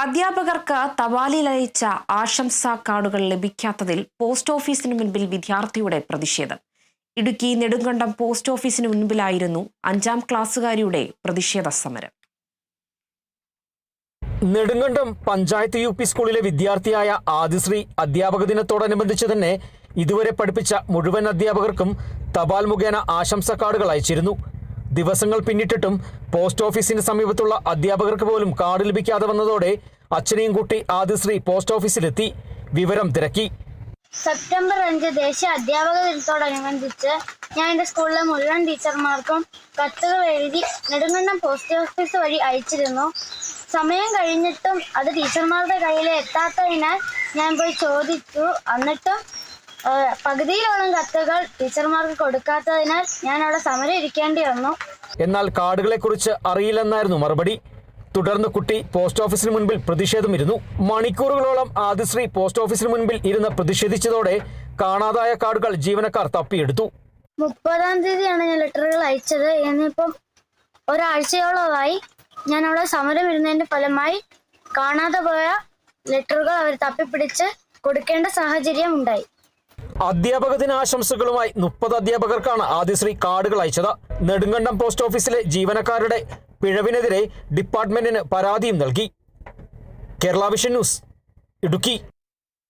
അധ്യാപകർക്ക് തപാലിൽ അയച്ച ആശംസാ കാർഡുകൾ ലഭിക്കാത്തതിൽ പോസ്റ്റ് ഓഫീസിന് മുൻപിൽ വിദ്യാർത്ഥിയുടെ പ്രതിഷേധം. ഇടുക്കി നെടുങ്കണ്ടം പോസ്റ്റ് ഓഫീസിന് മുൻപിലായിരുന്നു 5ാം ക്ലാസ്സുകാരിയുടെ പ്രതിഷേധ സമരം. നെടുങ്കണ്ടം പഞ്ചായത്ത് UP സ്കൂളിലെ വിദ്യാർത്ഥിയായ ആദിശ്രീ അധ്യാപക ദിനത്തോടനുബന്ധിച്ച് തന്നെ ഇതുവരെ പഠിപ്പിച്ച മുഴുവൻ അധ്യാപകർക്കും തപാൽ മുഖേന ആശംസാ കാർഡുകൾ അയച്ചിരുന്നു. ദിവസങ്ങൾ പിന്നിട്ടിട്ടും പോസ്റ്റ് ഓഫീസിന് സമീപത്തുള്ള അധ്യാപകർക്ക് പോലും കാർഡ് ലഭിക്കാതെ വന്നതോടെ അച്ഛനെയും കൂട്ടി ആദിശ്രീ പോസ്റ്റ് ഓഫീസിലെത്തി വിവരം തിരക്കി. സെപ്റ്റംബർ 5 ദേശീയ അധ്യാപക ദിനത്തോടനുബന്ധിച്ച് ഞാൻ എൻ്റെ സ്കൂളിലെ മുഴുവൻ ടീച്ചർമാർക്കും കത്തുകൾ എഴുതി നെടുങ്കണ്ടം പോസ്റ്റ് ഓഫീസ് വഴി അയച്ചിരുന്നു. സമയം കഴിഞ്ഞിട്ടും അത് ടീച്ചർമാരുടെ കയ്യിൽ എത്താത്തതിനാൽ ഞാൻ പോയി ചോദിച്ചു. എന്നിട്ടും പകുതിയിലോളം കത്തുകൾ ടീച്ചർമാർക്ക് കൊടുക്കാത്തതിനാൽ ഞാൻ അവിടെ സമരം ഇരിക്കേണ്ടി വന്നു. എന്നാൽ കാർഡുകളെ കുറിച്ച് അറിയില്ലെന്നായിരുന്നു മറുപടി. തുടർന്ന് കുട്ടി പോസ്റ്റ് ഓഫീസിന് മുൻപിൽ പ്രതിഷേധമിരുന്നു. മണിക്കൂറുകളോളം ആദിശ്രീ പോസ്റ്റ് ഓഫീസിന് മുൻപിൽ ഇരുന്ന് പ്രതിഷേധിച്ചതോടെ കാണാതായ കാർഡുകൾ ജീവനക്കാർ തപ്പിയെടുത്തു. 30-ാം തീയതിയാണ് ഞാൻ ലെറ്ററുകൾ അയച്ചത്. എന്നിപ്പം ഒരാഴ്ചയോളമായി ഞാൻ അവിടെ സമരം ഇരുന്നതിന്റെ ഫലമായി കാണാതെ പോയ ലെറ്ററുകൾ അവർ തപ്പിപ്പിടിച്ച് കൊടുക്കേണ്ട സാഹചര്യം ഉണ്ടായി. അധ്യാപക ദിനാശംസകളുമായി 30 അധ്യാപകർക്കാണ് ആദിശ്രീ കാർഡുകൾ അയച്ചത്. നെടുങ്കണ്ടം പോസ്റ്റ് ഓഫീസിലെ ജീവനക്കാരുടെ പിഴവിനെതിരെ ഡിപ്പാർട്ട്മെന്റിന് പരാതിയും നൽകി. Kerala vision news, Idukki.